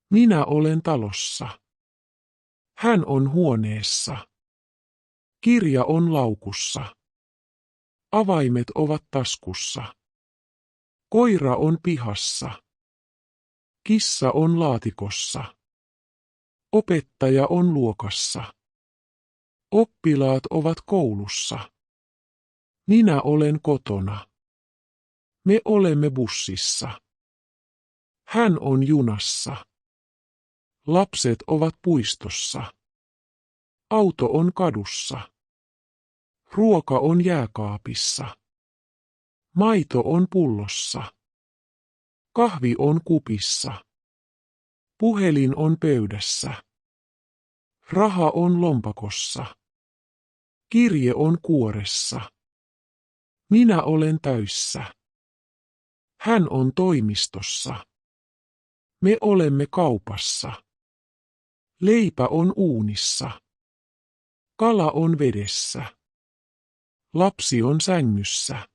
Minä olen talossa. Hän on huoneessa. Kirja on laukussa. Avaimet ovat taskussa. Koira on pihassa. Kissa on laatikossa. Opettaja on luokassa. Oppilaat ovat koulussa. Minä olen kotona. Me olemme bussissa. Hän on junassa. Lapset ovat puistossa. Auto on kadussa. Ruoka on jääkaapissa. Maito on pullossa. Kahvi on kupissa. Puhelin on pöydässä. Raha on lompakossa. Kirje on kuoressa. Minä olen töissä. Hän on toimistossa. Me olemme kaupassa. Leipä on uunissa. Kala on vedessä. Lapsi on sängyssä.